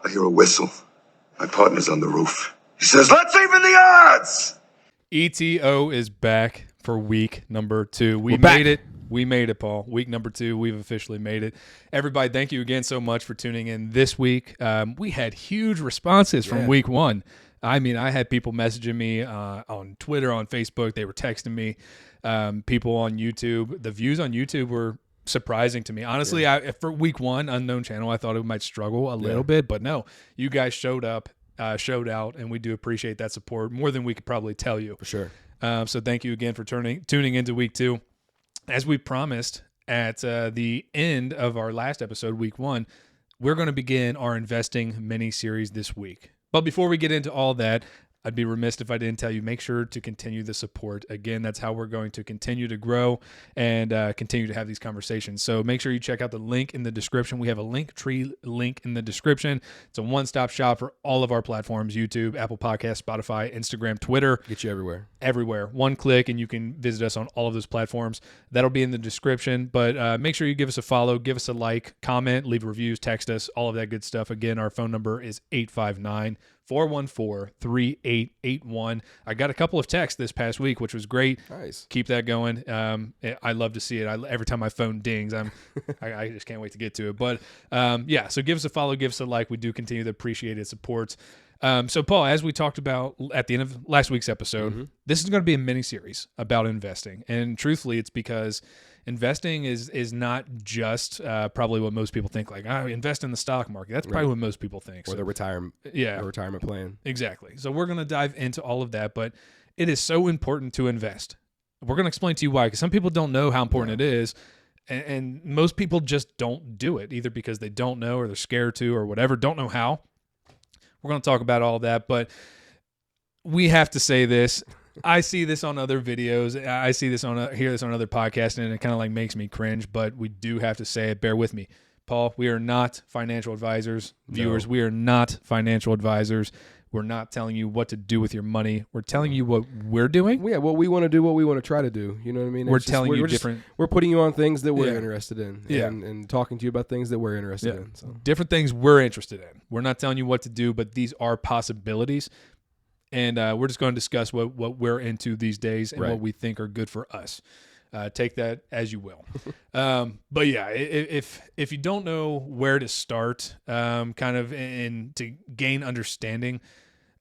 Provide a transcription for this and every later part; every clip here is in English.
I hear a whistle. My partner's on the roof. He says, let's even the odds! ETO is back for week number 2. We We're back. made it. We made it, Paul. Week number 2, we've officially made it. Everybody, thank you again so much for tuning in this week. We had huge responses from week 1. I mean, I had people messaging me on Twitter, on Facebook. They were texting me. People on YouTube. The views on YouTube were surprising to me. Honestly, for week 1, unknown channel, I thought it might struggle a little bit. But no, you guys showed up, showed out, and we do appreciate that support more than we could probably tell you. For sure. So thank you again for tuning into week 2. As we promised at the end of our last episode, week 1, we're going to begin our investing mini-series this week. But before we get into all that, I'd be remiss if I didn't tell you, make sure to continue the support. Again, that's how we're going to continue to grow and continue to have these conversations. So make sure you check out the link in the description. We have a Linktree link in the description. It's a one-stop shop for all of our platforms: YouTube, Apple Podcasts, Spotify, Instagram, Twitter. Get you everywhere. Everywhere. One click and you can visit us on all of those platforms. That'll be in the description. But make sure you give us a follow, give us a like, comment, leave reviews, text us, all of that good stuff. Again, our phone number is 859-414-3881. I got a couple of texts this past week, which was great. Nice. Keep that going. I love to see it. Every time my phone dings, I just can't wait to get to it. But so give us a follow, give us a like. We do continue to appreciate its support. So Paul, as we talked about at the end of last week's episode, this is going to be a mini series about investing. And truthfully, it's because investing is not just probably what most people think, like, invest in the stock market. That's probably what most people think. Or the retirement plan. Exactly. So we're going to dive into all of that, but it is so important to invest. We're going to explain to you why, because some people don't know how important it is. And most people just don't do it, either because they don't know or they're scared to or whatever, don't know how. We're going to talk about all that, but we have to say this. I see this on other videos. I see this hear this on other podcasts, and it kind of like makes me cringe, but we do have to say it. Bear with me. Paul, we are not financial advisors. Viewers, we are not financial advisors. We're not telling you what to do with your money. We're telling you what we're doing. Yeah, what we want to do, what we want to try to do. You know what I mean? We're telling you different. We're putting you on things that we're interested in, and talking to you about things that we're interested in. So. Different things we're interested in. We're not telling you what to do, but these are possibilities, and we're just going to discuss what we're into these days and what we think are good for us. Take that as you will. But yeah, if you don't know where to start, kind of to gain understanding,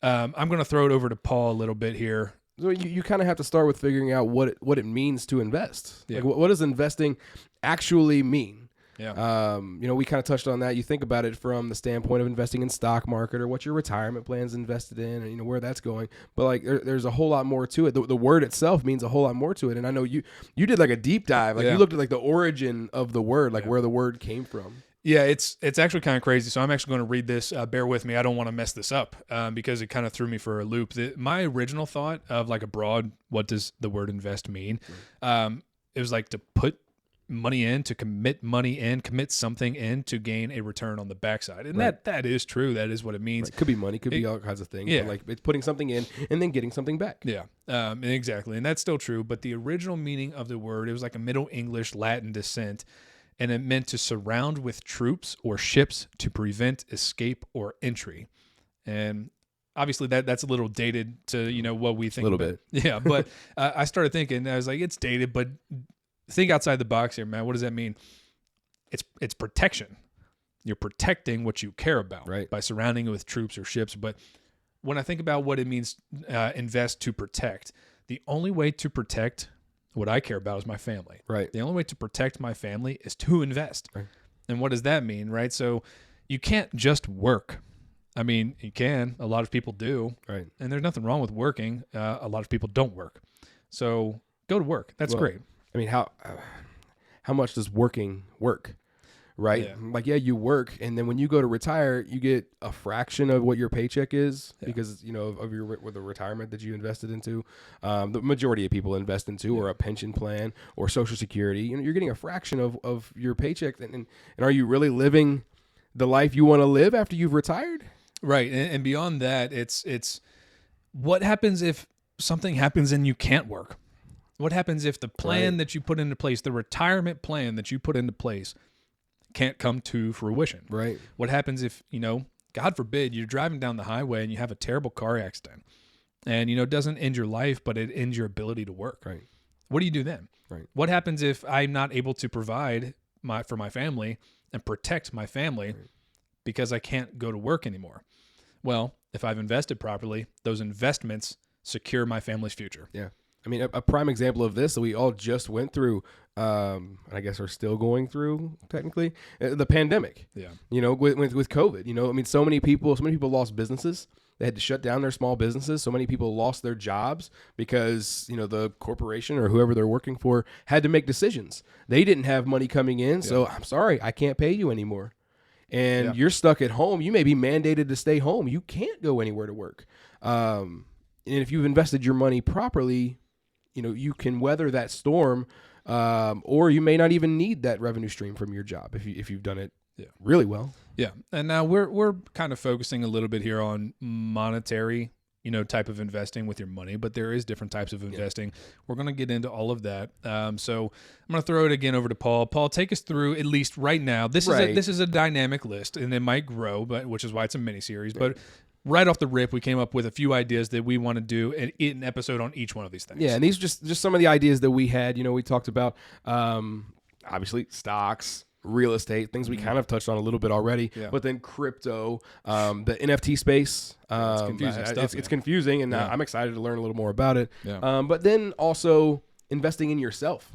I'm going to throw it over to Paul a little bit here. So you kind of have to start with figuring out what it means to invest. Yeah. Like what does investing actually mean? Yeah. We kind of touched on that. You think about it from the standpoint of investing in stock market or what your retirement plan's invested in, and where that's going. But like there's a whole lot more to it. The word itself means a whole lot more to it. And I know you did like a deep dive. Like you looked at like the origin of the word, like where the word came from. Yeah, it's actually kind of crazy. So I'm actually going to read this. Bear with me. I don't want to mess this up because it kind of threw me for a loop. My original thought of like a broad, what does the word invest mean? It was like to put money in, to commit money in, commit something in to gain a return on the backside. And that is true. That is what it means. Right. Could be money, could be all kinds of things. Yeah. But like it's putting something in and then getting something back. Yeah, exactly. And that's still true. But the original meaning of the word, it was like a Middle English Latin descent, and it meant to surround with troops or ships to prevent escape or entry. And obviously that's a little dated to, what we think. A little bit. Yeah, but I started thinking, I was like, it's dated, but think outside the box here, man. What does that mean? It's protection. You're protecting what you care about by surrounding it with troops or ships. But when I think about what it means, invest to protect, the only way to protect what I care about is my family. Right. The only way to protect my family is to invest. Right. And what does that mean, right? So you can't just work. I mean, you can. A lot of people do. Right. And there's nothing wrong with working. A lot of people don't work. So go to work. That's great. I mean, how much does working work, right? Yeah. Like, you work, and then when you go to retire, you get a fraction of what your paycheck is because, of the retirement that you invested into. The majority of people invest into or a pension plan or Social Security. You're getting a fraction of your paycheck. And are you really living the life you want to live after you've retired? Right. And beyond that, it's what happens if something happens and you can't work? What happens if the plan that you put into place, the retirement plan that you put into place, can't come to fruition? Right. What happens if, God forbid, you're driving down the highway and you have a terrible car accident, and it doesn't end your life, but it ends your ability to work. Right. What do you do then? Right. What happens if I'm not able to provide for my family and protect my family because I can't go to work anymore? Well, if I've invested properly, those investments secure my family's future. Yeah. I mean, a prime example of this that we all just went through, I guess are still going through technically, the pandemic. Yeah. With COVID, I mean, so many people lost businesses. They had to shut down their small businesses. So many people lost their jobs because, the corporation or whoever they're working for had to make decisions. They didn't have money coming in. So I'm sorry, I can't pay you anymore. And you're stuck at home. You may be mandated to stay home. You can't go anywhere to work. And if you've invested your money properly, you can weather that storm, or you may not even need that revenue stream from your job if you've done it really well. Yeah. And now we're kind of focusing a little bit here on monetary, type of investing with your money, but there is different types of investing. We're going to get into all of that. So I'm going to throw it again over to Paul. Paul, take us through, at least right now. This is a dynamic list, and it might grow, which is why it's a mini series. But right off the rip, we came up with a few ideas that we want to do an episode on each one of these things. Yeah, and these are just some of the ideas that we had. We talked about obviously stocks, real estate, things we kind of touched on a little bit already, but then crypto, the NFT space. It's confusing stuff. It's confusing, and I'm excited to learn a little more about it. Yeah. But then also investing in yourself.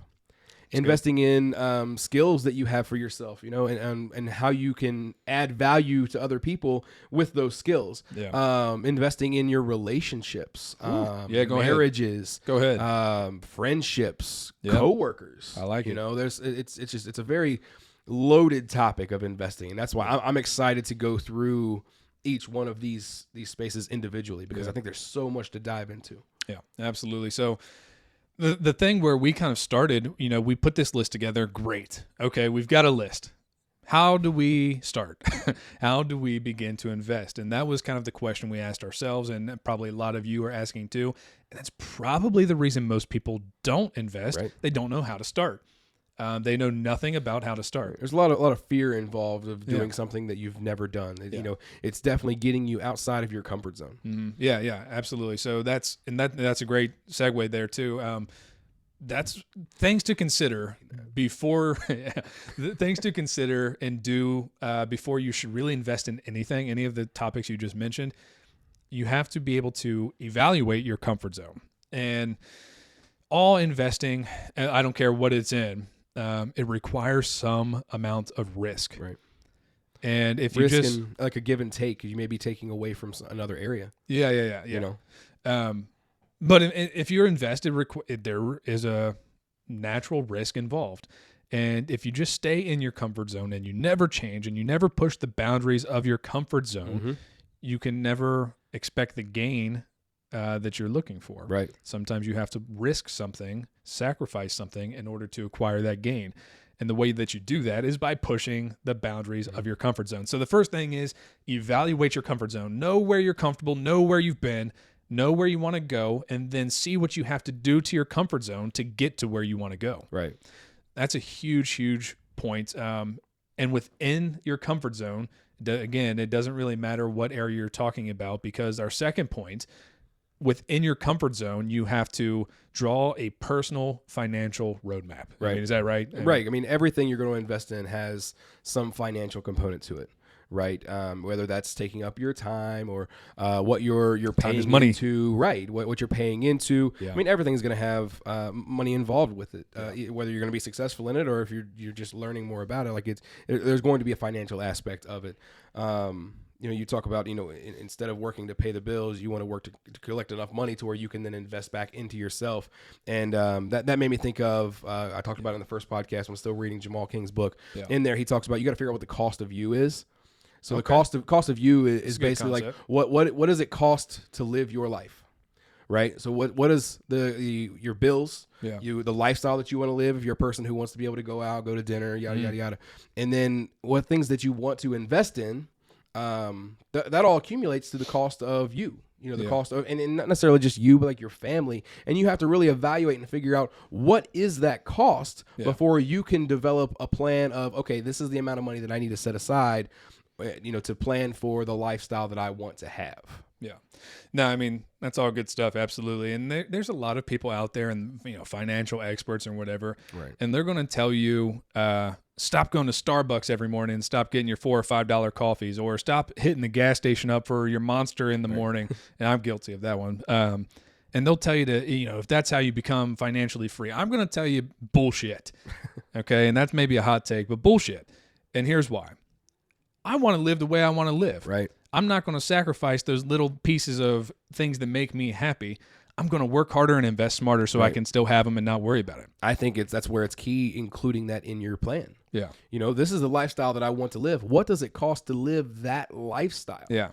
Investing in skills that you have for yourself, and how you can add value to other people with those skills. Yeah. Investing in your relationships, marriages, Go ahead. Friendships, coworkers. I like it. It's a very loaded topic of investing, and that's why I'm excited to go through each one of these spaces individually, because I think there's so much to dive into. Yeah, absolutely. So the thing where we kind of started, we put this list together. Great. Okay, we've got a list. How do we start? How do we begin to invest? And that was kind of the question we asked ourselves, and probably a lot of you are asking too. And that's probably the reason most people don't invest. Right. They don't know how to start. They know nothing about how to start. There's a lot of fear involved of doing something that you've never done. It's definitely getting you outside of your comfort zone. Mm-hmm. Yeah, absolutely. So that's a great segue there too. That's things to consider before things to consider and do before you should really invest in anything. Any of the topics you just mentioned, you have to be able to evaluate your comfort zone. And all investing, I don't care what it's in. It requires some amount of risk. Right. And if risk you just and like a give and take, you may be taking away from another area. Yeah. But if you're invested, there is a natural risk involved. And if you just stay in your comfort zone and you never change and you never push the boundaries of your comfort zone, you can never expect the gain that you're looking for. Right. Sometimes you have to risk something, sacrifice something in order to acquire that gain. And the way that you do that is by pushing the boundaries of your comfort zone. So the first thing is evaluate your comfort zone. Know where you're comfortable, know where you've been, know where you want to go, and then see what you have to do to your comfort zone to get to where you want to go. Right. That's a huge, huge point. And within your comfort zone, again, it doesn't really matter what area you're talking about, because our second point, within your comfort zone, you have to draw a personal financial roadmap. Right. I mean, is that right? Right. I mean, everything you're going to invest in has some financial component to it. Right. Whether that's taking up your time or what you're paying money. into. Right. What you're paying into. Yeah. I mean, everything's going to have money involved with it. Whether you're going to be successful in it or if you're just learning more about it. Like there's going to be a financial aspect of it. You talk about, instead of working to pay the bills, you want to work to collect enough money to where you can then invest back into yourself. And that made me think of, I talked about it in the first podcast. I'm still reading Jamal King's book. Yeah. In there, he talks about you got to figure out what the cost of you is. So the cost of you is basically concept. like what does it cost to live your life, right? So what is your bills, the lifestyle that you want to live, if you're a person who wants to be able to go out, go to dinner, yada yada, and then what things that you want to invest in. That all accumulates to the cost of you. The cost of, and not necessarily just you, but like your family. And you have to really evaluate and figure out what is that cost before you can develop a plan of, okay, this is the amount of money that I need to set aside to plan for the lifestyle that I want to have. Yeah. No, I mean, that's all good stuff. Absolutely. And there's a lot of people out there and, financial experts and whatever. Right. And they're going to tell you, stop going to Starbucks every morning and stop getting your $4 or $5 coffees, or stop hitting the gas station up for your Monster in the morning. And I'm guilty of that one. And they'll tell you to, if that's how you become financially free, I'm going to tell you bullshit. Okay. And that's maybe a hot take, but bullshit. And here's why. I want to live the way I want to live. Right. I'm not going to sacrifice those little pieces of things that make me happy. I'm going to work harder and invest smarter so I can still have them and not worry about it. I think that's where it's key, including that in your plan. Yeah. This is the lifestyle that I want to live. What does it cost to live that lifestyle? Yeah.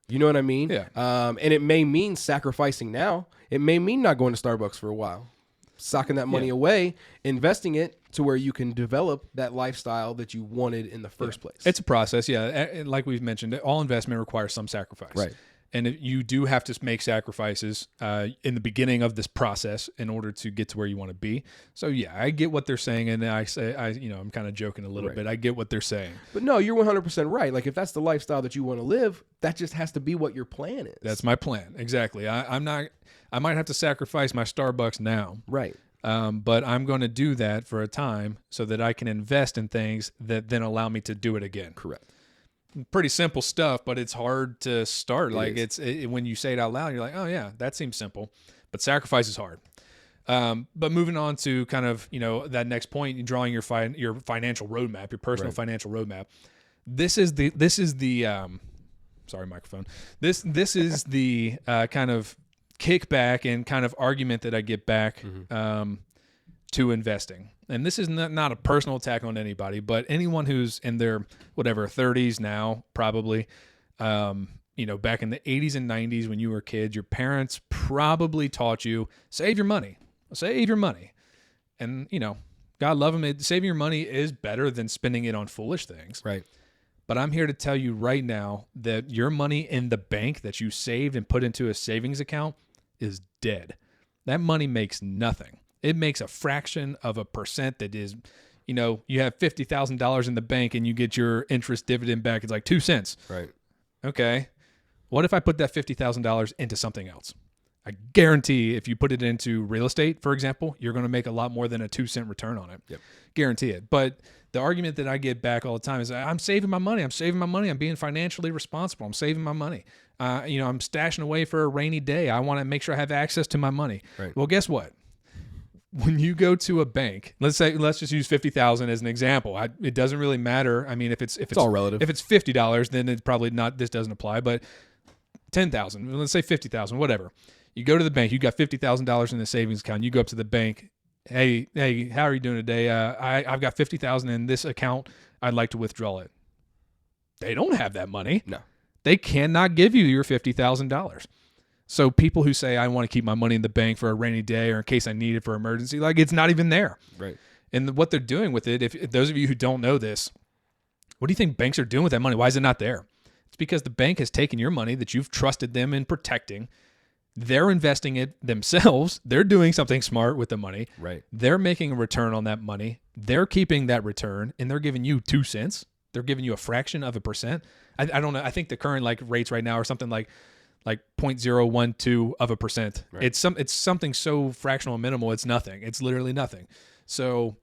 You know what I mean? Yeah. And it may mean sacrificing now. It may mean not going to Starbucks for a while, socking that money away, investing it to where you can develop that lifestyle that you wanted in the first place. It's a process. Yeah. Like we've mentioned, all investment requires some sacrifice. Right. And you do have to make sacrifices in the beginning of this process in order to get to where you want to be. So yeah, I get what they're saying, and I'm kind of joking a little bit. I get what they're saying. But no, you're 100% right. Like if that's the lifestyle that you want to live, that just has to be what your plan is. That's my plan. Exactly. I might have to sacrifice my Starbucks now. Right. But I'm going to do that for a time so that I can invest in things that then allow me to do it again. Correct. Pretty simple stuff, but it's hard to start. When you say it out loud, you're like, oh yeah, that seems simple, but sacrifice is hard. But moving on to kind of, that next point, drawing your financial roadmap, your personal financial roadmap. This is the sorry, microphone. This is the kind of kickback and kind of argument that I get back to investing. And this is not a personal attack on anybody, but anyone who's in their 30s now, probably, back in the 80s and 90s when you were kids, your parents probably taught you, save your money. And, God love them. Saving your money is better than spending it on foolish things. Right. But I'm here to tell you right now that your money in the bank that you saved and put into a savings account is dead. That money makes nothing. It makes a fraction of a percent that is, you have $50,000 in the bank and you get your interest dividend back. It's like 2 cents. Right. Okay. What if I put that $50,000 into something else? I guarantee if you put it into real estate, for example, you're going to make a lot more than a 2-cent return on it. Yep. Guarantee it. But the argument that I get back all the time is I'm saving my money. I'm being financially responsible. I'm saving my money. I'm stashing away for a rainy day. I want to make sure I have access to my money. Right. Well, guess what? When you go to a bank, let's just use 50,000 as an example. It doesn't really matter. I mean, if it's all relative. If it's $50, then it's probably not. This doesn't apply. But 10,000, let's say 50,000, whatever. You go to the bank. You got $50,000 in the savings account. You go up to the bank. Hey, how are you doing today? I've got 50,000 in this account. I'd like to withdraw it. They don't have that money. No, they cannot give you your $50,000. So people who say, I want to keep my money in the bank for a rainy day or in case I need it for emergency, like it's not even there. Right. And what they're doing with it, if those of you who don't know this, what do you think banks are doing with that money? Why is it not there? It's because the bank has taken your money that you've trusted them in protecting. They're investing it themselves. They're doing something smart with the money. Right. They're making a return on that money. They're keeping that return and they're giving you 2 cents. They're giving you a fraction of a percent. I don't know. I think the current rates right now are something like 0.012 of a percent. Right. It's something so fractional and minimal. It's nothing. It's literally nothing. So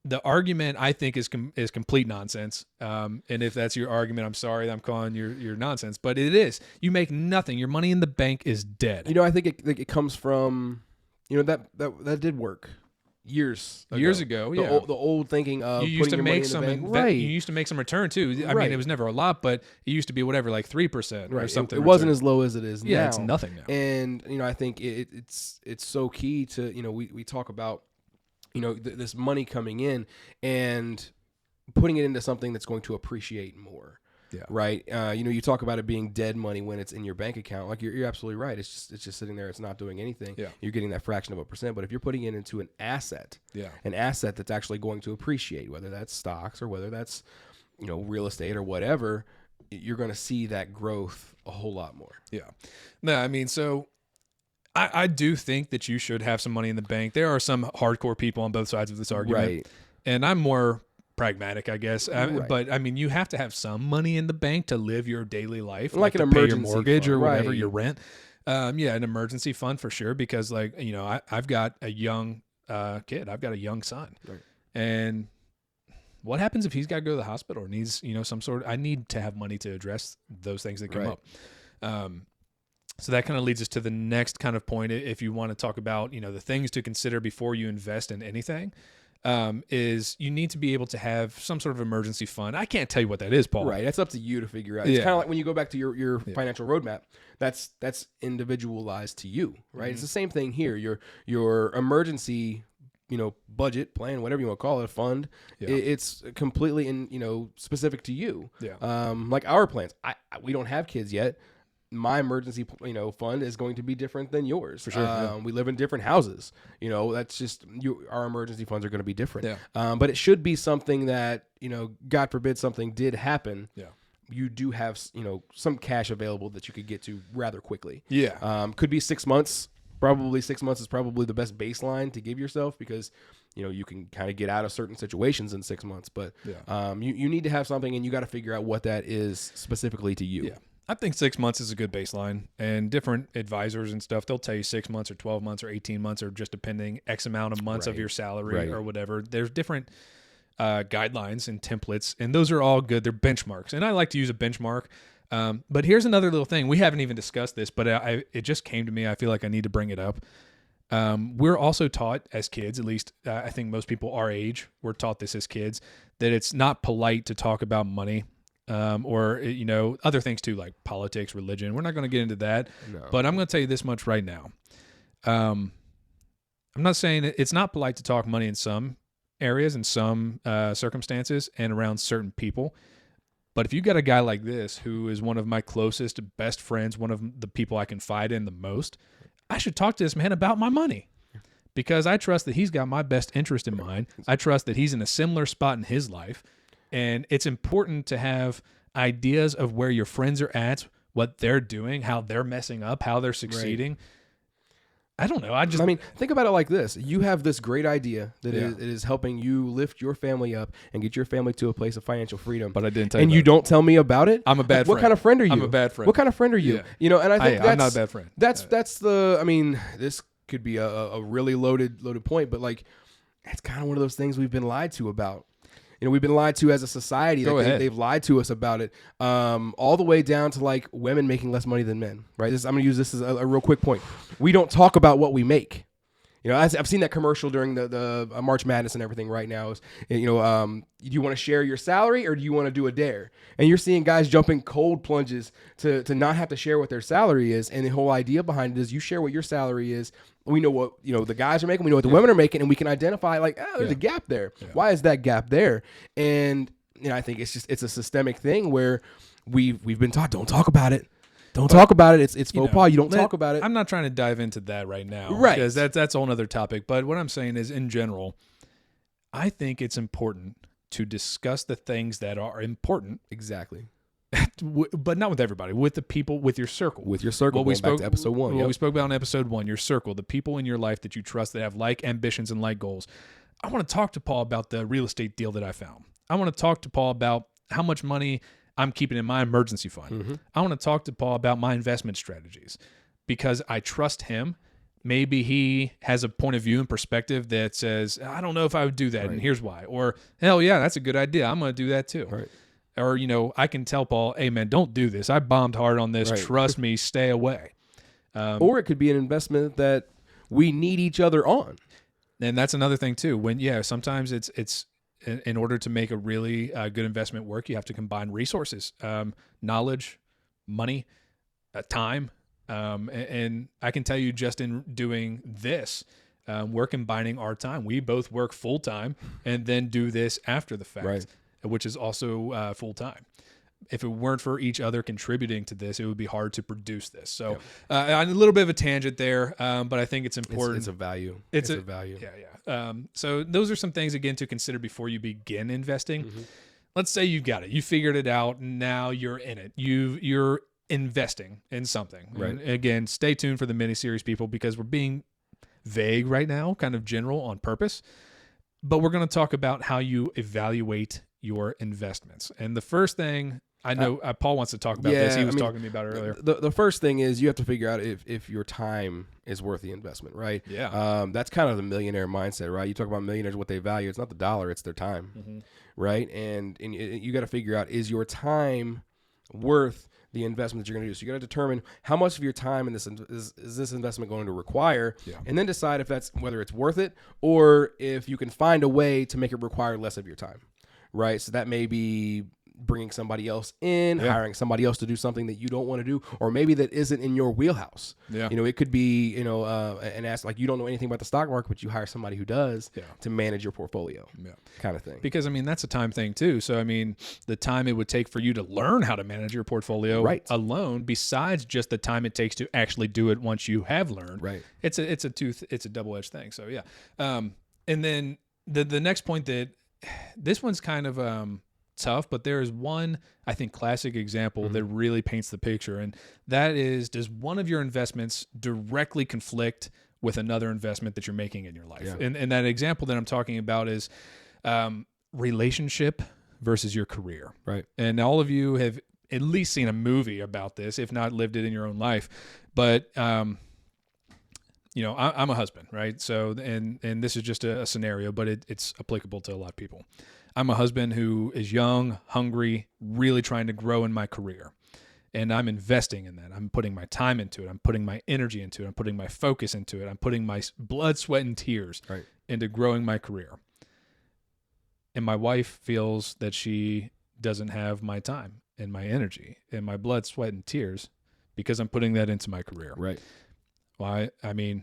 the argument I think is complete nonsense. And if that's your argument, I'm sorry, I'm calling your nonsense, but it is. You make nothing. Your money in the bank is dead. I think it comes from, that did work. Years ago, yeah. The old thinking of you used to make some, right? You used to make some return too. I mean, it was never a lot, but it used to be whatever, like 3% or something. It wasn't as low as it is now. Yeah, it's nothing now. And I think it's so key to we talk about this money coming in and putting it into something that's going to appreciate more. Yeah. Right. You talk about it being dead money when it's in your bank account. Like you're absolutely right. It's just sitting there. It's not doing anything. Yeah. You're getting that fraction of a percent. But if you're putting it into an asset, an asset that's actually going to appreciate, whether that's stocks or whether that's, real estate or whatever, you're going to see that growth a whole lot more. Yeah. No, I mean, so I do think that you should have some money in the bank. There are some hardcore people on both sides of this argument. Right. And I'm more pragmatic, I guess. Right. But I mean, you have to have some money in the bank to live your daily life, Like an to pay your emergency mortgage fund, or whatever, right. your rent. Yeah, an emergency fund for sure. Because I've got a young kid. I've got a young son, Right. and what happens if he's got to go to the hospital or needs, some sort of, I need to have money to address those things that come Right. up. So that kind of leads us to the next kind of point. If you want to talk about, the things to consider before you invest in anything, is you need to be able to have some sort of emergency fund. I can't tell you what that is, Paul. Right. That's up to you to figure out. It's Yeah. kind of like when you go back to your financial roadmap, that's individualized to you, right? It's the same thing here. Your emergency, budget plan, whatever you want to call it, a fund, Yeah. it's completely specific to you. Yeah. Like our plans. We don't have kids yet. My emergency, fund is going to be different than yours. For sure. Yeah. We live in different houses. That's just our emergency funds are going to be different. Yeah. But it should be something that, God forbid something did happen. Yeah. You do have, some cash available that you could get to rather quickly. Yeah. Could be 6 months. Probably 6 months is probably the best baseline to give yourself because, you can kind of get out of certain situations in 6 months. But you need to have something, and you got to figure out what that is specifically to you. Yeah. I think 6 months is a good baseline, and different advisors and stuff, they'll tell you 6 months or 12 months or 18 months or just depending X amount of months of Right. your salary Right. or whatever. There's different guidelines and templates, and those are all good. They're benchmarks, and I like to use a benchmark. But here's another little thing. We haven't even discussed this, but it just came to me. I feel like I need to bring it up. We're also taught as kids, at least I think most people our age, we're taught this as kids, that it's not polite to talk about money. Or other things too, like politics, religion. We're not going to get into that, but I'm going to tell you this much right now. I'm not saying it's not polite to talk money in some areas, in some circumstances, and around certain people. But if you got a guy like this, who is one of my closest, best friends, one of the people I confide in the most, I should talk to this man about my money. Because I trust that he's got my best interest in mind. I trust that he's in a similar spot in his life. And it's important to have ideas of where your friends are at, what they're doing, how they're messing up, how they're succeeding. Right. I don't know. Think about it like this. You have this great idea that is helping you lift your family up and get your family to a place of financial freedom. But I didn't tell you. And you don't tell me about it? I'm a bad friend. What kind of friend are you? I'm a bad friend. What kind of friend are you? Yeah. And I think I'm not a bad friend. That's this could be a really loaded point, but like, it's kind of one of those things we've been lied to about. We've been lied to as a society. They've lied to us about it, all the way down to like women making less money than men. Right. I'm going to use this as a real quick point. We don't talk about what we make. I've seen that commercial during the March Madness and everything right now. Do you want to share your salary or do you want to do a dare? And you're seeing guys jumping cold plunges to not have to share what their salary is. And the whole idea behind it is you share what your salary is. We know what the guys are making. We know what the women are making, and we can identify like, there's a gap there. Yeah. Why is that gap there? And I think it's a systemic thing where we've been taught, don't talk about it. Don't talk about it. It's faux pas. You don't talk about it. I'm not trying to dive into that right now, right? Because that's a whole other topic. But what I'm saying is, in general, I think it's important to discuss the things that are important. Exactly. But not with everybody, with the people, with your circle. With your circle. Back to episode 1. What we spoke about in episode 1, your circle, the people in your life that you trust that have like ambitions and like goals. I want to talk to Paul about the real estate deal that I found. I want to talk to Paul about how much money I'm keeping in my emergency fund. Mm-hmm. I want to talk to Paul about my investment strategies because I trust him. Maybe he has a point of view and perspective that says, I don't know if I would do that, right, and here's why. Or, hell yeah, that's a good idea. I'm going to do that too. Right. Or, I can tell Paul, hey, man, don't do this. I bombed hard on this. Right. Trust me, stay away. Or it could be an investment that we need each other on. And that's another thing too. Sometimes it's in order to make a really good investment work, you have to combine resources, knowledge, money, time. And I can tell you just in doing this, we're combining our time. We both work full time and then do this after the fact, right, which is also full time. If it weren't for each other contributing to this, it would be hard to produce this. So a little bit of a tangent there, but I think it's important. It's a value. It's a value. Yeah. So those are some things, again, to consider before you begin investing. Mm-hmm. Let's say you've got it. You figured it out. Now you're in it. You're investing in something. Right. And again, stay tuned for the mini-series, people, because we're being vague right now, kind of general on purpose. But we're going to talk about how you evaluate your investments. And the first thing I know Paul wants to talk about this. He was talking to me about it earlier. The first thing is you have to figure out if your time is worth the investment, right? Yeah. That's kind of the millionaire mindset, right? You talk about millionaires, what they value. It's not the dollar, it's their time, right? And you got to figure out, is your time worth the investment that you're going to do? So you got to determine how much of your time in this is this investment going to require, and then decide if that's whether it's worth it or if you can find a way to make it require less of your time, right? So that may be bringing somebody else in, hiring somebody else to do something that you don't want to do, or maybe that isn't in your wheelhouse. Yeah. It could be, an ask like you don't know anything about the stock market, but you hire somebody who does to manage your portfolio, kind of thing. Because, that's a time thing too. So, the time it would take for you to learn how to manage your portfolio alone, besides just the time it takes to actually do it once you have learned, it's a double-edged thing. So, yeah. And then the next point that this one's kind of, tough, but there is one, I think, classic example that really paints the picture, and that is, does one of your investments directly conflict with another investment that you're making in your life? And that example that I'm talking about is relationship versus your career. Right. And all of you have at least seen a movie about this, if not lived it in your own life. But I'm a husband, right? So, and this is just a scenario, but it's applicable to a lot of people. I'm a husband who is young, hungry, really trying to grow in my career. And I'm investing in that. I'm putting my time into it. I'm putting my energy into it. I'm putting my focus into it. I'm putting my blood, sweat, and tears into growing my career. And my wife feels that she doesn't have my time and my energy and my blood, sweat, and tears because I'm putting that into my career. Right. Well, I'm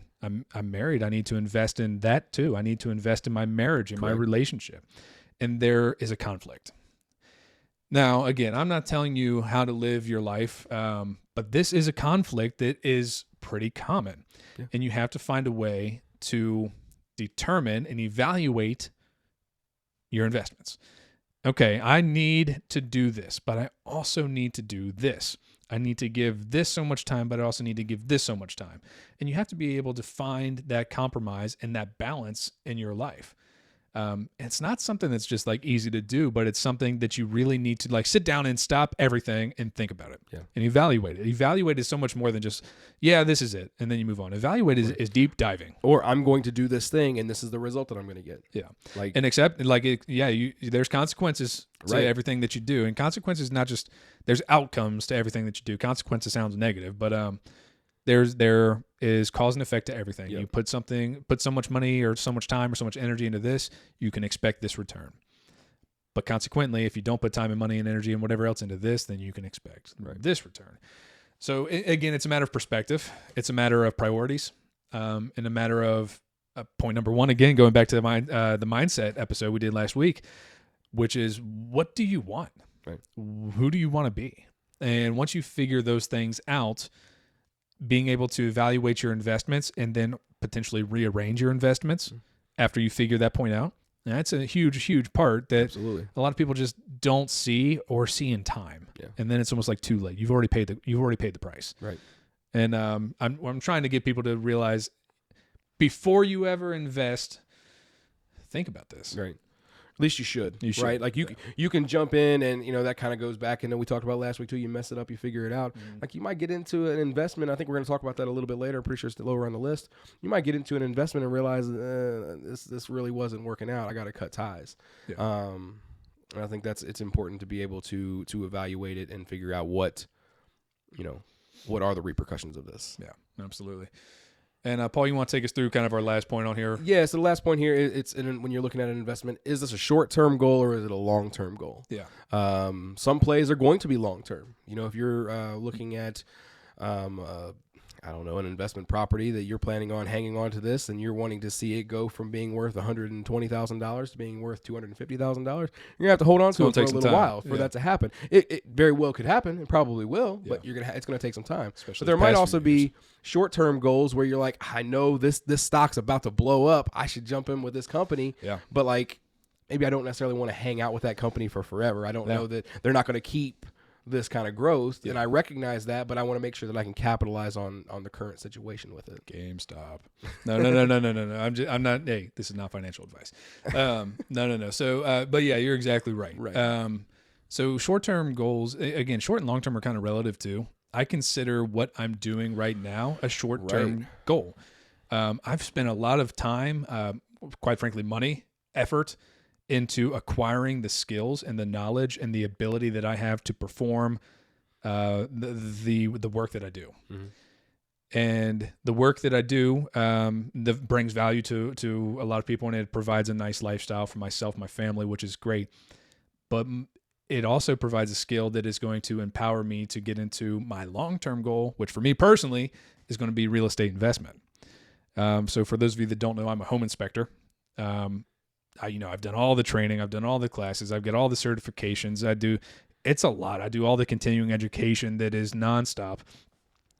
married. I need to invest in that too. I need to invest in my marriage and my relationship. And there is a conflict. Now, again, I'm not telling you how to live your life, but this is a conflict that is pretty common. Yeah. And you have to find a way to determine and evaluate your investments. Okay, I need to do this, but I also need to do this. I need to give this so much time, but I also need to give this so much time. And you have to be able to find that compromise and that balance in your life. It's not something that's just like easy to do, but it's something that you really need to like sit down and stop everything and think about it and evaluate it. Evaluate is so much more than just, this is it. And then you move on. Evaluate is deep diving. Or I'm going to do this thing and this is the result that I'm going to get. Yeah. And accept there's consequences to everything that you do. And consequences, not just, there's outcomes to everything that you do. Consequences sounds negative, but, there is cause and effect to everything. You put so much money or so much time or so much energy into this, you can expect this return. But consequently, if you don't put time and money and energy and whatever else into this, then you can expect this return. So again, it's a matter of perspective. It's a matter of priorities, and a matter of point number one, again, going back to the mindset episode we did last week, which is, what do you want? Right. Who do you want to be? And once you figure those things out, being able to evaluate your investments and then potentially rearrange your investments after you figure that point out. And that's a huge, huge part that a lot of people just don't see or see in time. Yeah. And then it's almost like too late. You've already paid the price. Right. And I'm trying to get people to realize, before you ever invest, think about this. Right. At least you should, right? Like you can jump in and, that kind of goes back. And then we talked about last week too, you mess it up, you figure it out. Like you might get into an investment. I think we're going to talk about that a little bit later. I'm pretty sure it's lower on the list. You might get into an investment and realize this really wasn't working out. I got to cut ties. Yeah. And I think it's important to be able to evaluate it and figure out what are the repercussions of this. Yeah, absolutely. And Paul, you want to take us through kind of our last point on here? Yeah, so the last point here, when you're looking at an investment, is this a short-term goal or is it a long-term goal? Yeah. Some plays are going to be long-term. If you're looking at, an investment property that you're planning on hanging on to this and you're wanting to see it go from being worth $120,000 to being worth $250,000, you're going to have to hold on to it for a little while for that to happen. It very well could happen. It probably will, but it's going to take some time. Especially but there might also be short-term goals where you're like, I know this stock's about to blow up. I should jump in with this company. Yeah. But like, maybe I don't necessarily want to hang out with that company for forever. I don't know that they're not going to keep this kind of growth, and I recognize that, but I want to make sure that I can capitalize on the current situation with it. GameStop. No. I'm not. Hey, this is not financial advice. No. So, but yeah, you're exactly right. So short-term goals, again, short and long-term are kind of relative too. I consider what I'm doing right now a short-term goal. I've spent a lot of time, quite frankly, money, effort into acquiring the skills and the knowledge and the ability that I have to perform the work that I do. And the work that I do that brings value to a lot of people, and it provides a nice lifestyle for myself, my family, which is great. But it also provides a skill that is going to empower me to get into my long-term goal, which for me personally is going to be real estate investment. So for those of you that don't know, I'm a home inspector. I've done all the training, I've done all the classes, I've got all the certifications. It's a lot. I do all the continuing education that is nonstop.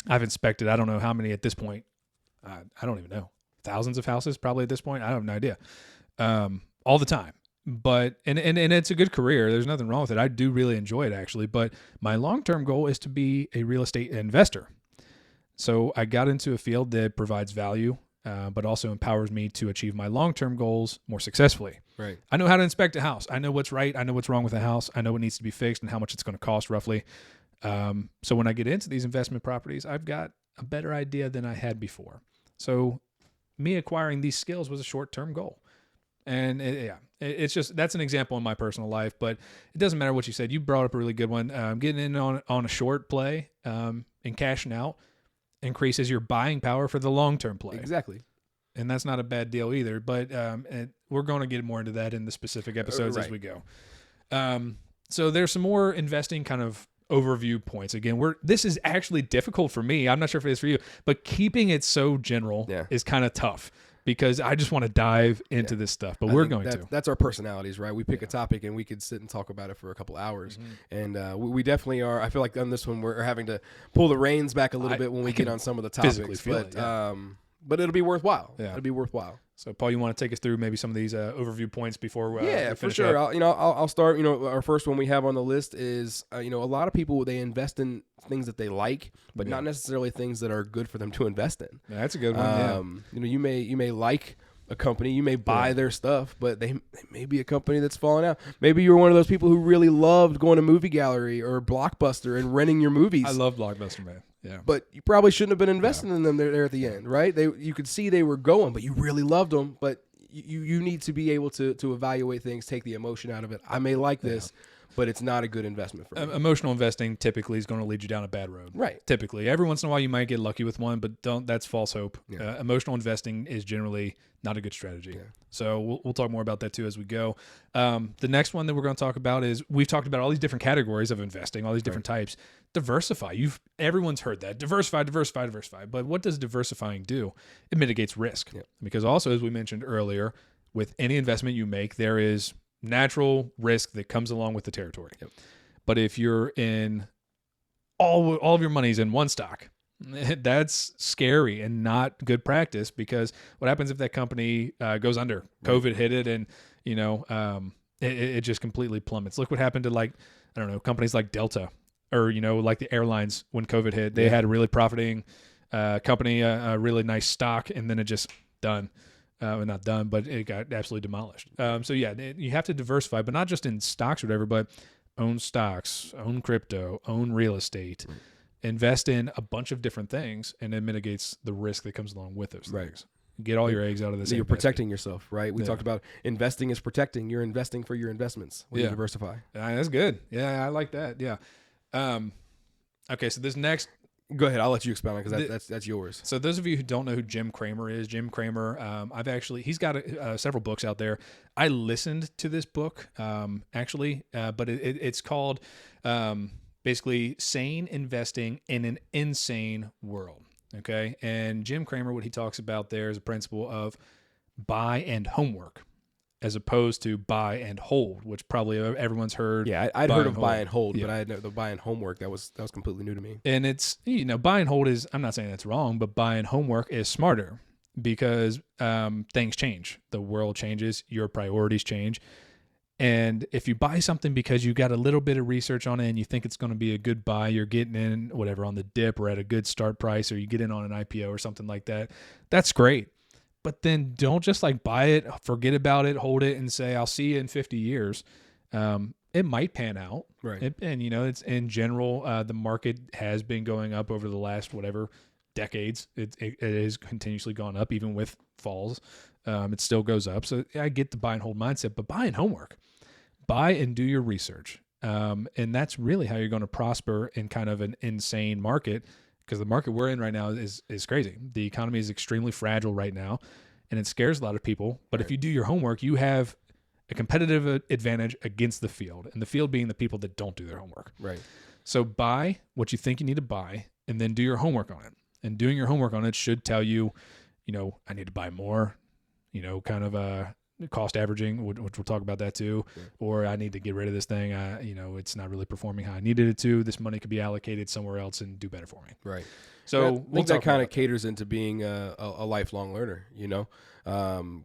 I've inspected, I don't know how many at this point. I don't even know. Thousands of houses probably at this point. I have no idea. All the time. But, and it's a good career. There's nothing wrong with it. I do really enjoy it actually. But my long-term goal is to be a real estate investor. So I got into a field that provides value, but also empowers me to achieve my long-term goals more successfully. Right. I know how to inspect a house. I know what's right. I know what's wrong with a house. I know what needs to be fixed and how much it's going to cost roughly. So when I get into these investment properties, I've got a better idea than I had before. So me acquiring these skills was a short-term goal. And it's just, that's an example in my personal life, but it doesn't matter what you said. You brought up a really good one. Getting in on a short play and cashing out increases your buying power for the long-term play. Exactly. And that's not a bad deal either, but we're going to get more into that in the specific episodes as we go. So there's some more investing kind of overview points. Again, this is actually difficult for me. I'm not sure if it is for you, but keeping it so general is kind of tough because I just want to dive into this stuff, but we're going to. That's our personalities, right? We pick a topic and we could sit and talk about it for a couple hours. And we definitely are. I feel like on this one, we're having to pull the reins back a little bit when we get on some of the topics. But it'll be worthwhile. Yeah. It'll be worthwhile. So, Paul, you want to take us through maybe some of these overview points before we for sure. I'll start. Our first one we have on the list is a lot of people, they invest in things that they like, but not necessarily things that are good for them to invest in. Yeah, that's a good one. You may like a company, you may buy their stuff, but they may be a company that's falling out. Maybe you're one of those people who really loved going to Movie Gallery or Blockbuster and renting your movies. I love Blockbuster, man. Yeah. But you probably shouldn't have been investing in them there at the end, right? You could see they were going, but you really loved them. But you need to be able to evaluate things, take the emotion out of it. I may like this, but it's not a good investment for me. Emotional investing typically is going to lead you down a bad road. Right. Typically. Every once in a while you might get lucky with one, but that's false hope. Yeah. Emotional investing is generally not a good strategy. Yeah. So we'll talk more about that too as we go. The next one that we're going to talk about is, we've talked about all these different categories of investing, all these different types. Diversify. Everyone's heard that. Diversify. But what does diversifying do? It mitigates risk. Yeah. Because also, as we mentioned earlier, with any investment you make, there is natural risk that comes along with the territory. Yep. But if you're in all of your money's in one stock, that's scary and not good practice, because what happens if that company goes under? COVID hit it, and it just completely plummets. Look what happened to companies like Delta, or like the airlines when COVID hit. They had a really profiting company, a really nice stock, and then it just done. Not done, but it got absolutely demolished. You have to diversify, but not just in stocks or whatever, but own stocks, own crypto, own real estate. Right. Invest in a bunch of different things, and it mitigates the risk that comes along with those things. Get all your eggs out of this. You're protecting yourself, right? We talked about investing is protecting. You're investing for your investments when you diversify. That's good. Yeah, I like that. Yeah. Okay, so this next... Go ahead. I'll let you expound because that's yours. So those of you who don't know who Jim Cramer is, he's got several books out there. I listened to this book but it's called basically Sane Investing in an Insane World. Okay, and Jim Cramer, what he talks about there is a principle of buy and homework, as opposed to buy and hold, which probably everyone's heard. Yeah, I'd heard of buy and hold, but I had the buy and homework. That was completely new to me. And it's, buy and hold is, I'm not saying that's wrong, but buy and homework is smarter, because things change. The world changes. Your priorities change. And if you buy something because you got a little bit of research on it and you think it's going to be a good buy, you're getting in whatever on the dip or at a good start price, or you get in on an IPO or something like that, that's great. But then don't just like buy it, forget about it, hold it and say, I'll see you in 50 years. It might pan out. Right. And you know, it's in general, the market has been going up over the last, whatever, decades. It has continuously gone up, even with falls. It still goes up. So I get the buy and hold mindset, but buy and homework. Buy and do your research. And that's really how you're going to prosper in kind of an insane market, because the market we're in right now is crazy. The economy is extremely fragile right now, and it scares a lot of people. But if you do your homework, you have a competitive advantage against the field, and the field being the people that don't do their homework. Right. So buy what you think you need to buy, and then do your homework on it. And doing your homework on it should tell you, you know, I need to buy more, you know, kind of cost averaging, which we'll talk about that too. Yeah. Or I need to get rid of this thing. You know, it's not really performing how I needed it to. This money could be allocated somewhere else and do better for me. Right. So I think that kind of caters into being a lifelong learner, you know,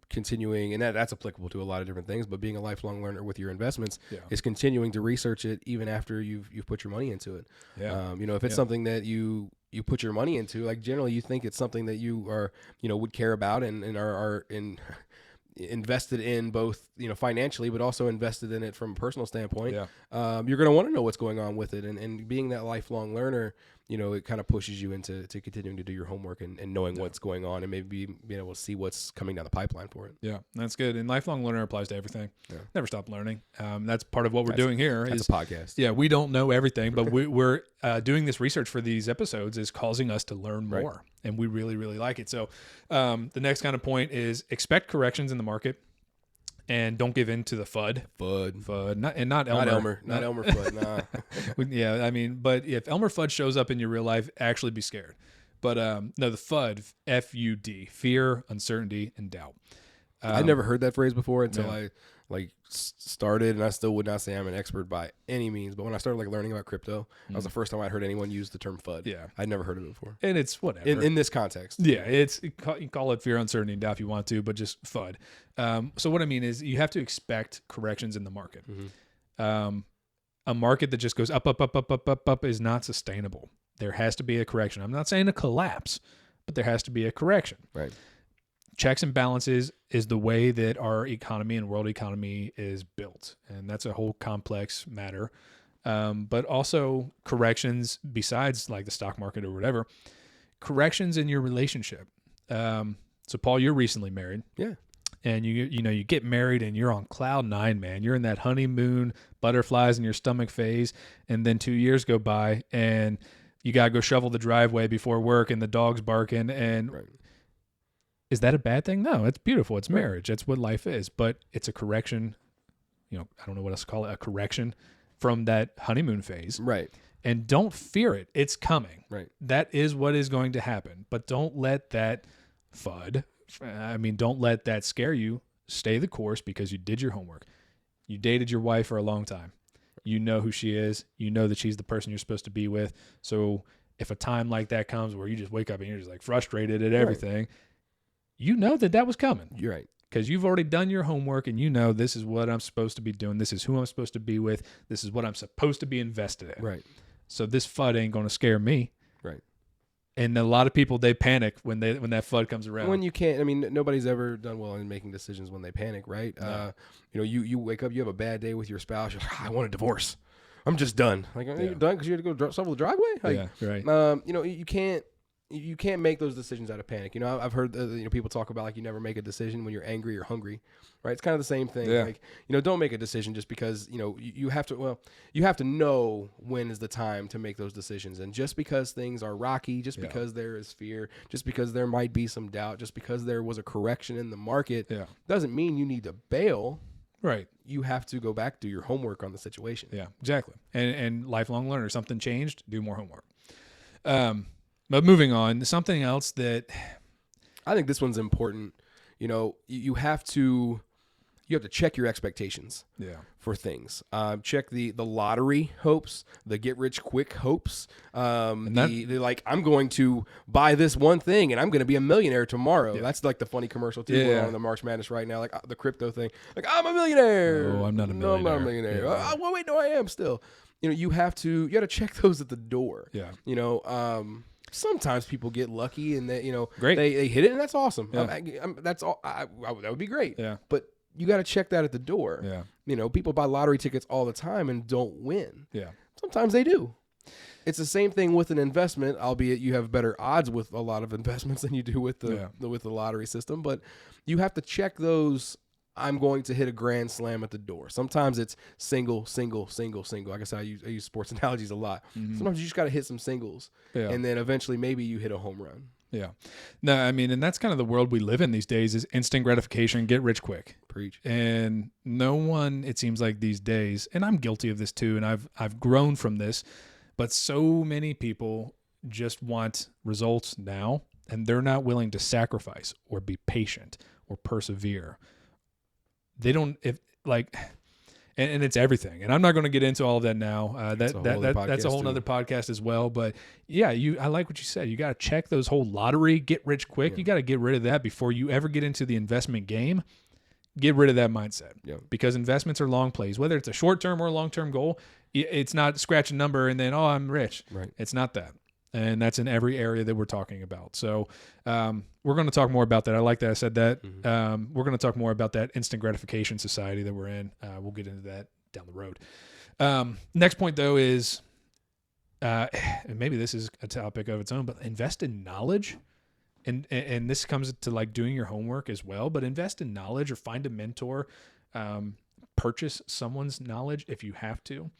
continuing, and that's applicable to a lot of different things, but being a lifelong learner with your investments is continuing to research it even after you've put your money into it. Yeah. You know, if it's something that you put your money into, like generally you think it's something that you are, you know, would care about and are invested in, both, you know, financially, but also invested in it from a personal standpoint. Yeah. You're going to want to know what's going on with it. And being that lifelong learner, you know, it kind of pushes you into continuing to do your homework and knowing what's going on, and maybe being able to see what's coming down the pipeline for it. Yeah, that's good. And lifelong learner applies to everything. Yeah. Never stop learning. That's part of what we're doing here. That's is a podcast. Yeah, we don't know everything, but we're doing this research for these episodes is causing us to learn more. Right. And we really, really like it. So the next kind of point is expect corrections in the market. And don't give in to the FUD. Not Elmer. Not Elmer FUD. Nah. Yeah, I mean, but if Elmer FUD shows up in your real life, actually be scared. But no, the FUD, FUD, fear, uncertainty, and doubt. I'd never heard that phrase before until I started, and I still would not say I'm an expert by any means. But when I started learning about crypto, that was the first time I'd heard anyone use the term FUD. Yeah, I'd never heard of it before. And it's whatever in this context. Yeah, you call it fear, uncertainty, and doubt if you want to, but just FUD. So what I mean is you have to expect corrections in the market. Mm-hmm. A market that just goes up, up, up, up, up, up, up is not sustainable. There has to be a correction. I'm not saying a collapse, but there has to be a correction. Right. Checks and balances is the way that our economy and world economy is built. And that's a whole complex matter. But also corrections besides like the stock market or whatever, corrections in your relationship. So Paul, you're recently married. Yeah. And you get married and you're on cloud nine, man. You're in that honeymoon, butterflies in your stomach phase. And then 2 years go by and you got to go shovel the driveway before work and the dog's barking. And right. Is that a bad thing? No, it's beautiful. It's marriage. That's what life is. But it's a correction. You know, I don't know what else to call it. A correction from that honeymoon phase. Right. And don't fear it. It's coming. Right. That is what is going to happen. But don't let that FUD, don't let that scare you. Stay the course because you did your homework. You dated your wife for a long time. You know who she is. You know that she's the person you're supposed to be with. So if a time like that comes where you just wake up and you're just like frustrated at everything, right, you know that was coming. You're right. Because you've already done your homework and you know this is what I'm supposed to be doing. This is who I'm supposed to be with. This is what I'm supposed to be invested in. Right. So this FUD ain't going to scare me. Right. And a lot of people, they panic when that FUD comes around. When you can't, nobody's ever done well in making decisions when they panic, right? No. You wake up, you have a bad day with your spouse. You're like, I want a divorce. I'm just done. Like, are you done because you had to go shovel the driveway? Like, yeah, right. You can't make those decisions out of panic. I've heard people talk about like you never make a decision when you're angry or hungry, right? It's kind of the same thing. Yeah. Like, don't make a decision just because you have to know when is the time to make those decisions. And just because things are rocky, just because there is fear, just because there might be some doubt, just because there was a correction in the market, doesn't mean you need to bail. Right. You have to go back, do your homework on the situation. Yeah, exactly. And lifelong learner, something changed, do more homework. But moving on, something else that I think this one's important. You have to you have to check your expectations for things. Check the lottery hopes, the get rich quick hopes. The like, I'm going to buy this one thing and I'm going to be a millionaire tomorrow. That's like the funny commercial too. We're on the March Madness right now, like the crypto thing. Like, I'm a millionaire. Oh, I'm not a millionaire. No, I'm not a millionaire. Yeah. Well, wait, no, I am still. You know, you got to check those at the door. Yeah. You know, sometimes people get lucky and they, you know, Great. they hit it and that's awesome. Yeah. That's all. That would be great. Yeah. But you got to check that at the door. Yeah. You know, people buy lottery tickets all the time and don't win. Yeah. Sometimes they do. It's the same thing with an investment, albeit you have better odds with a lot of investments than you do with the lottery system. But you have to check those. I'm going to hit a grand slam at the door. Sometimes it's single. Like I said, I use sports analogies a lot. Mm-hmm. Sometimes you just got to hit some singles, and then eventually maybe you hit a home run. Yeah. No, I mean, and that's kind of the world we live in these days is instant gratification, get rich quick. Preach. And no one, it seems like these days, and I'm guilty of this too, and I've grown from this, but so many people just want results now, and they're not willing to sacrifice or be patient or persevere. They don't, and it's everything. And I'm not going to get into all of that now. That's a whole nother podcast as well. But yeah, I like what you said. You got to check those whole lottery, get rich quick. Yeah. You got to get rid of that before you ever get into the investment game. Get rid of that mindset because investments are long plays, whether it's a short-term or a long-term goal. It's not scratch a number and then, I'm rich. Right. It's not that. And that's in every area that we're talking about. So we're going to talk more about that. I like that I said that. Mm-hmm. We're going to talk more about that instant gratification society that we're in. We'll get into that down the road. Next point, though, is, and maybe this is a topic of its own, but invest in knowledge. And this comes to like doing your homework as well, but invest in knowledge or find a mentor, purchase someone's knowledge if you have to.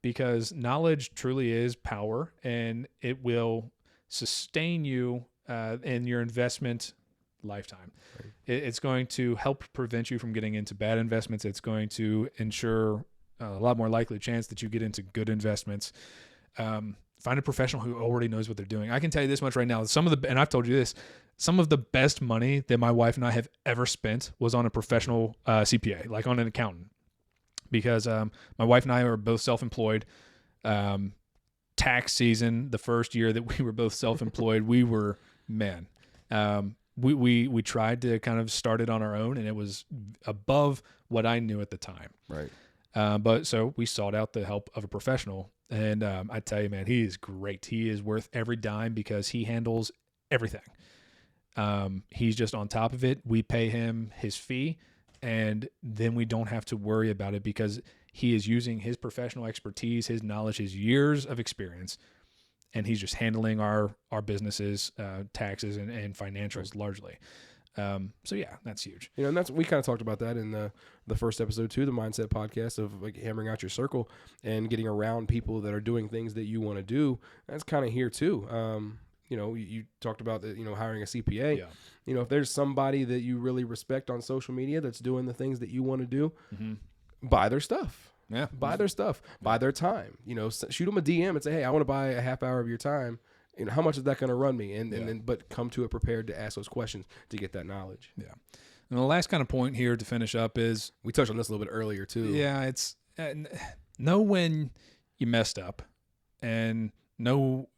Because knowledge truly is power, and it will sustain you in your investment lifetime. Right. It's going to help prevent you from getting into bad investments. It's going to ensure a lot more likely chance that you get into good investments. Find a professional who already knows what they're doing. I can tell you this much right now. And I've told you this, some of the best money that my wife and I have ever spent was on a professional CPA, like on an accountant. Because my wife and I are both self-employed. Tax season, the first year that we were both self-employed, we were, we tried to kind of start it on our own, and it was above what I knew at the time. Right. But so we sought out the help of a professional, and I tell you, man, he is great. He is worth every dime because he handles everything. He's just on top of it. We pay him his fee. And then we don't have to worry about it because he is using his professional expertise, his knowledge, his years of experience, and he's just handling our businesses, taxes, and financials largely. So yeah, that's huge. You know, and we kind of talked about that in the first episode too, the mindset podcast of like hammering out your circle and getting around people that are doing things that you want to do. That's kind of here too. You know, you talked about hiring a CPA. Yeah. You know, if there's somebody that you really respect on social media that's doing the things that you want to do, buy their stuff. Yeah. Buy their stuff. Buy their time. You know, shoot them a DM and say, hey, I want to buy a half hour of your time. You know, how much is that going to run me? And then, but come to it prepared to ask those questions to get that knowledge. Yeah. And the last kind of point here to finish up is, we touched on this a little bit earlier too. Yeah. It's know when you messed up and know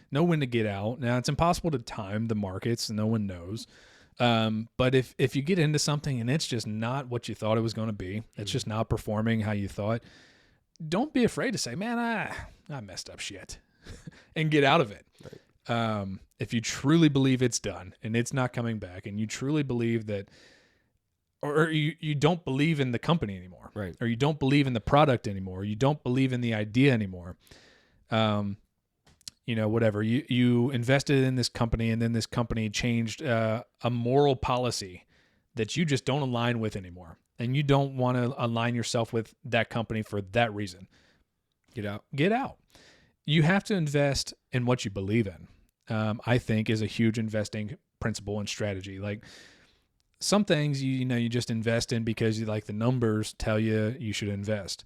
when to get out. Now, it's impossible to time the markets. No one knows. But if you get into something and it's just not what you thought it was going to be, it's just not performing how you thought, don't be afraid to say, man, I messed up shit and get out of it. Right. If you truly believe it's done and it's not coming back and you truly believe that, or you don't believe in the company anymore, right? Or you don't believe in the product anymore, or you don't believe in the idea anymore. Whatever, you invested in this company and then this company changed a moral policy that you just don't align with anymore. And you don't want to align yourself with that company for that reason. Get out. Get out. You have to invest in what you believe in, I think is a huge investing principle and strategy. Like some things, you just invest in because you like the numbers tell you should invest.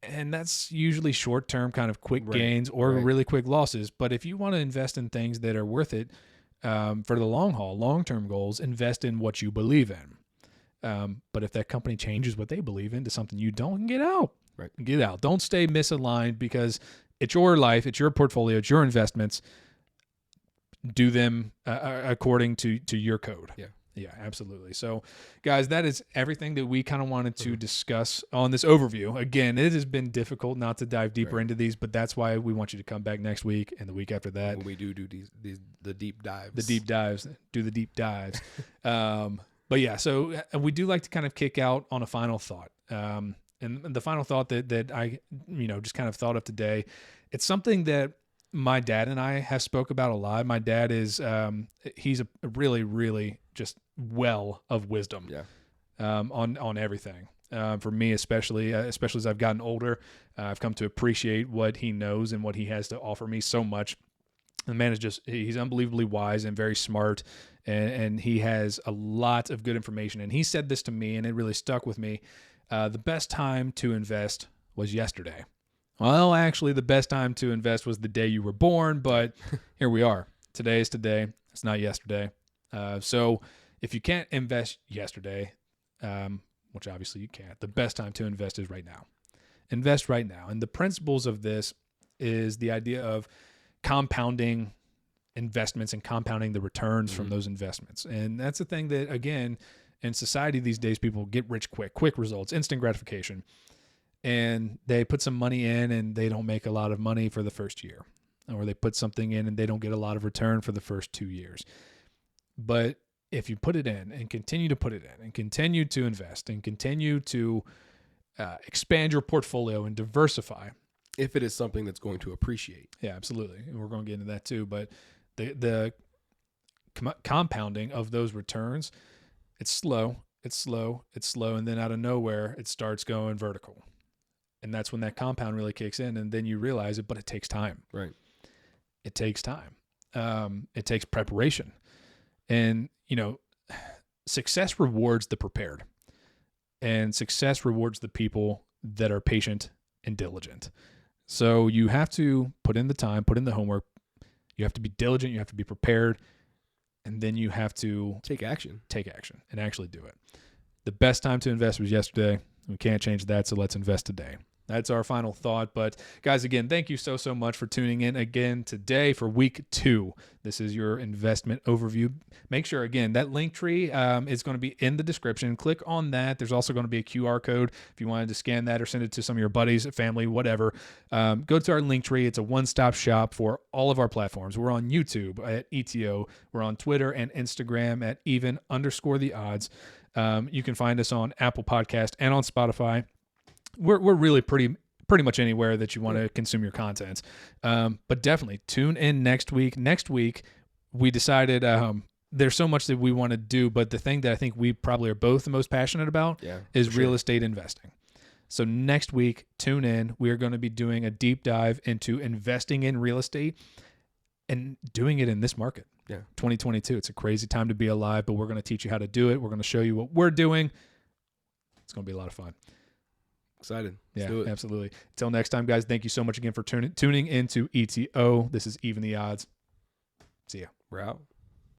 And that's usually short-term kind of quick gains or really quick losses. But if you want to invest in things that are worth it for the long haul, long-term goals, invest in what you believe in. But if that company changes what they believe into something you don't, get out. Right. Get out. Don't stay misaligned because it's your life, it's your portfolio, it's your investments. Do them according to your code. Yeah. Yeah, absolutely. So, guys, that is everything that we kind of wanted to discuss on this overview. Again, it has been difficult not to dive deeper into these, but that's why we want you to come back next week and the week after that. When we do these the deep dives. The deep dives. Do the deep dives. But yeah, so we do like to kind of kick out on a final thought. And the final thought that I, just kind of thought of today, it's something that my dad and I have spoke about a lot. My dad is, he's a really, really just well of wisdom, on everything. For me, especially as I've gotten older, I've come to appreciate what he knows and what he has to offer me so much. The man is he's unbelievably wise and very smart, and he has a lot of good information. And he said this to me, and it really stuck with me. The best time to invest was yesterday. Well, actually, the best time to invest was the day you were born, but here we are. Today is today. It's not yesterday. So if you can't invest yesterday, which obviously you can't, the best time to invest is right now. Invest right now. And the principles of this is the idea of compounding investments and compounding the returns from those investments. And that's the thing that, again, in society these days, people get rich quick results, instant gratification. And they put some money in and they don't make a lot of money for the first year. Or they put something in and they don't get a lot of return for the first 2 years. But if you put it in and continue to put it in and continue to invest and continue to expand your portfolio and diversify. If it is something that's going to appreciate. Yeah, absolutely. And we're going to get into that too. But the compounding of those returns, it's slow. And then out of nowhere, it starts going vertical. And that's when that compound really kicks in. And then you realize it, but it takes time. Right. It takes time. It takes preparation. And, success rewards the prepared. And success rewards the people that are patient and diligent. So you have to put in the time, put in the homework. You have to be diligent. You have to be prepared. And then you have to take action and actually do it. The best time to invest was yesterday. We can't change that. So let's invest today. That's our final thought. But guys, again, thank you so much for tuning in again today for week 2. This is your investment overview. Make sure, again, that link tree is going to be in the description. Click on that. There's also going to be a QR code if you wanted to scan that or send it to some of your buddies, family, whatever. Go to our link tree. It's a one-stop shop for all of our platforms. We're on YouTube at ETO. We're on Twitter and Instagram at even_the odds. You can find us on Apple Podcast and on Spotify. We're really pretty much anywhere that you want to consume your content. But definitely tune in next week. Next week, we decided there's so much that we want to do, but the thing that I think we probably are both the most passionate about is real estate investing. So next week, tune in. We are going to be doing a deep dive into investing in real estate and doing it in this market. 2022. It's a crazy time to be alive, but we're going to teach you how to do it. We're going to show you what we're doing. It's going to be a lot of fun. Excited. Let's do it. Absolutely. Until next time, guys, thank you so much again for tuning into ETO. This is Even the Odds. See ya. We're out.